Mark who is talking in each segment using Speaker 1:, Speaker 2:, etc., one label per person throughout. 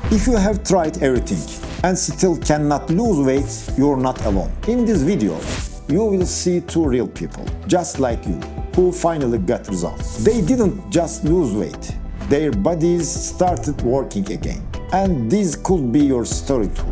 Speaker 1: If you have tried everything and still cannot lose weight, you're not alone. In this video, you will see two real people, just like you, who finally got results. They didn't just lose weight, their bodies started working again. And this could be your story too.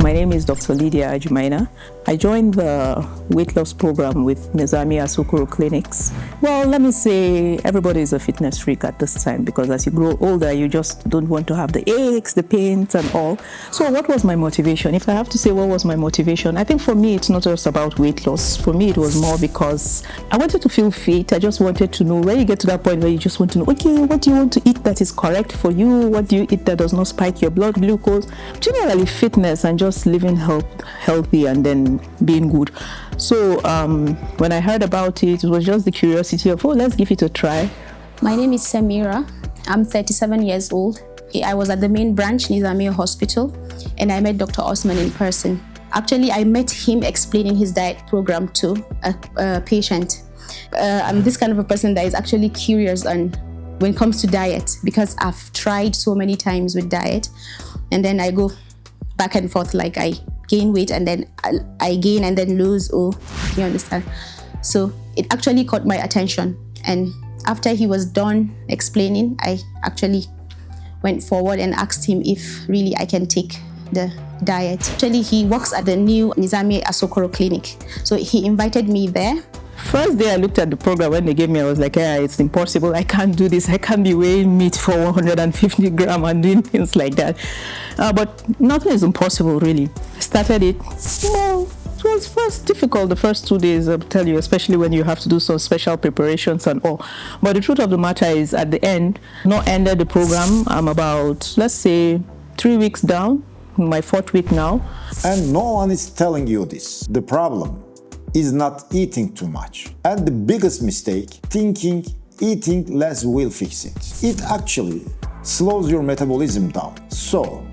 Speaker 2: My name is Dr. Lydia Ajumaina. I joined the weight loss program with Nizami Asokoro Clinics. Well, let me say everybody is a fitness freak at this time because as you grow older, you just don't want to have the aches, the pains and all. So what was my motivation? If I have to say what was my motivation, I think for me, it's not just about weight loss. For me, it was more because I wanted to feel fit. I just wanted to know when you get to that point where you just want to know, okay, what do you want to eat that is correct for you? What do you eat that does not spike your blood glucose? Generally, fitness and just living healthy and then being good. So when I heard about it, it was just the curiosity of, let's give it a try.
Speaker 3: My name is Samira. I'm 37 years old. I was at the main branch, Nizamiya Hospital, and I met Dr. Osman in person. Actually, I met him explaining his diet program to a patient. I'm this kind of a person that is actually curious on when it comes to diet because I've tried so many times with diet, and then I go back and forth, like I gain weight and then I gain and then lose, you understand? So it actually caught my attention, and after he was done explaining, I actually went forward and asked him if really I can take the diet. Actually, he works at the new Nizami Asokoro Clinic, so he invited me there.
Speaker 2: First day I looked at the program when they gave me, I was like, it's impossible. I can't do this. I can't be weighing meat for 150 grams and doing things like that. But nothing is impossible, really. I started it. It was first difficult the first 2 days, I'll tell you, especially when you have to do some special preparations and all. But the truth of the matter is, at the end, not ended the program. I'm about, let's say, 3 weeks down, my 4th week now.
Speaker 1: And no one is telling you this. The problem is not eating too much. And the biggest mistake, thinking eating less will fix it. It actually slows your metabolism down. So,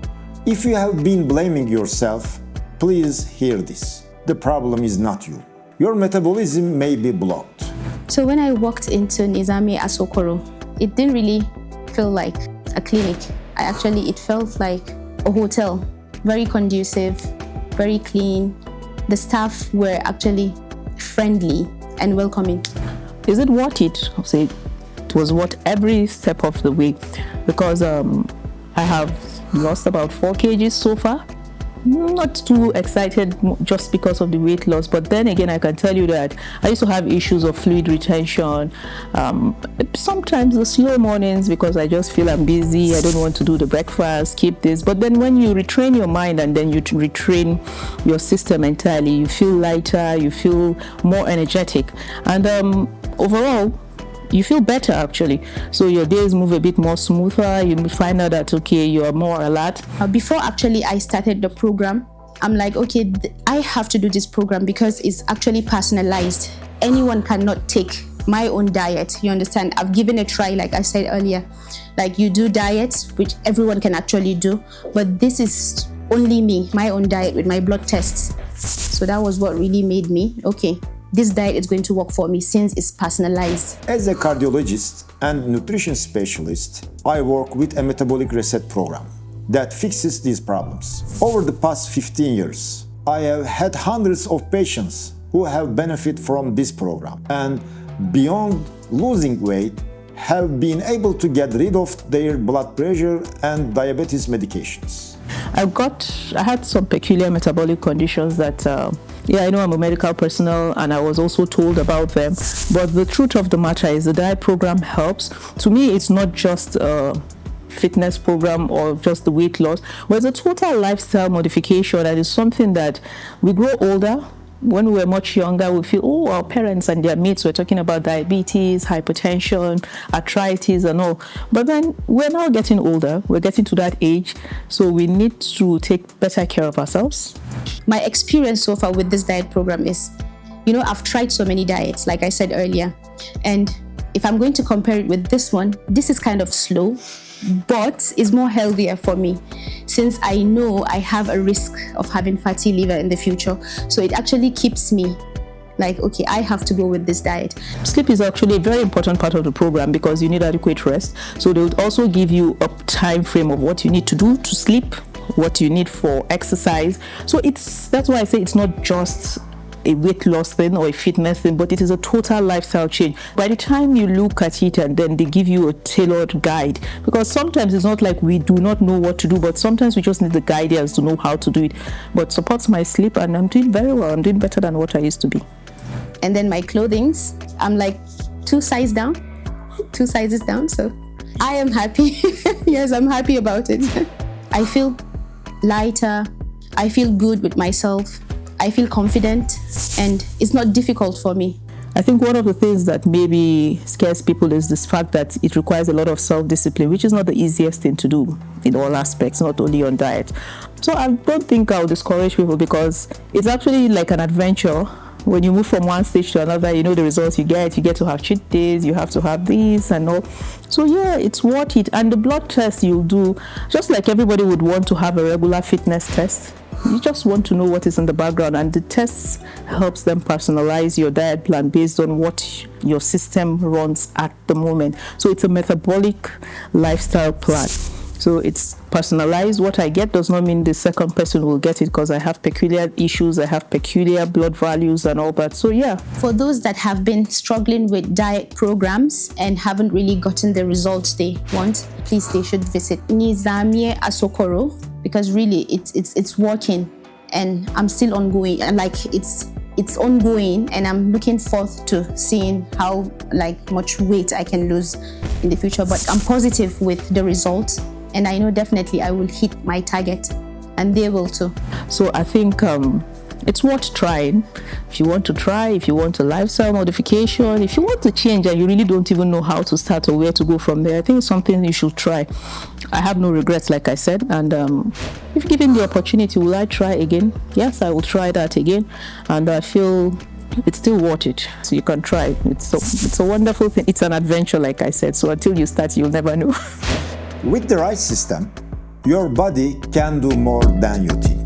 Speaker 1: if you have been blaming yourself, please hear this. The problem is not you. Your metabolism may be blocked.
Speaker 3: So when I walked into Nizami Asokoro, it didn't really feel like a clinic. It felt like a hotel. Very conducive, very clean. The staff were actually friendly and welcoming.
Speaker 2: Is it worth it? I'll say it was worth every step of the way because I have lost about 4 kgs so far. Not too excited just because of the weight loss, but then again I can tell you that I used to have issues of fluid retention, sometimes the slow mornings because I just feel I'm busy, I don't want to do the breakfast, keep this. But then when you retrain your mind and then you retrain your system entirely, you feel lighter, you feel more energetic, and overall you feel better actually. So your days move a bit more smoother. You find out that, okay, you are more alert.
Speaker 3: Before actually I started the program, I'm like, okay, I have to do this program because it's actually personalized. Anyone cannot take my own diet, you understand? I've given a try, like I said earlier. Like you do diets, which everyone can actually do, but this is only me, my own diet with my blood tests. So that was what really made me, okay, this diet is going to work for me since it's personalized.
Speaker 1: As a cardiologist and nutrition specialist, I work with a metabolic reset program that fixes these problems. Over the past 15 years, I have had hundreds of patients who have benefited from this program and beyond losing weight, have been able to get rid of their blood pressure and diabetes medications.
Speaker 2: I had some peculiar metabolic conditions that I know I'm a medical personnel and I was also told about them, but the truth of the matter is the diet program helps. To me, it's not just a fitness program or just the weight loss, but it's a total lifestyle modification, and it's something that we grow older. When we were much younger, we feel, our parents and their mates were talking about diabetes, hypertension, arthritis and all. But then we're now getting older, we're getting to that age, so we need to take better care of ourselves.
Speaker 3: My experience so far with this diet program is, I've tried so many diets, like I said earlier. And if I'm going to compare it with this one, this is kind of slow, but it's more healthier for me since I know I have a risk of having fatty liver in the future. So it actually keeps me like, okay, I have to go with this diet.
Speaker 2: Sleep is actually a very important part of the program because you need adequate rest. So they would also give you a time frame of what you need to do to sleep, what you need for exercise. So that's why I say it's not just a weight loss thing or a fitness thing, but it is a total lifestyle change. By the time you look at it and then they give you a tailored guide, because sometimes it's not like we do not know what to do, but sometimes we just need the guidance to know how to do it. But supports my sleep and I'm doing very well. I'm doing better than what I used to be.
Speaker 3: And then my clothings, I'm like 2 sizes down. So I am happy. Yes, I'm happy about it. I feel lighter. I feel good with myself. I feel confident, and it's not difficult for me.
Speaker 2: I think one of the things that maybe scares people is this fact that it requires a lot of self-discipline, which is not the easiest thing to do in all aspects, not only on diet. So I don't think I'll discourage people because it's actually like an adventure. When you move from one stage to another, you know the results you get. You get to have cheat days, you have to have this and all. So yeah, it's worth it. And the blood test you'll do, just like everybody would want to have a regular fitness test, you just want to know what is in the background, and the test helps them personalize your diet plan based on what your system runs at the moment. So it's a metabolic lifestyle plan. So it's personalized. What I get does not mean the second person will get it because I have peculiar issues, I have peculiar blood values and all that. So yeah.
Speaker 3: For those that have been struggling with diet programs and haven't really gotten the results they want, please, they should visit Nizamie Asokoro, because really it's working, and I'm still ongoing, and like it's ongoing, and I'm looking forth to seeing how much weight I can lose in the future. But I'm positive with the results, and I know definitely I will hit my target, and they will too.
Speaker 2: So I think it's worth trying. If you want to try, if you want a lifestyle modification, if you want to change and you really don't even know how to start or where to go from there, I think it's something you should try. I have no regrets, like I said, and if given the opportunity, will I try again? Yes, I will try that again, and I feel it's still worth it. So you can try. It's a wonderful thing. It's an adventure, like I said. So until you start, you'll never know.
Speaker 1: With the right system, your body can do more than you think.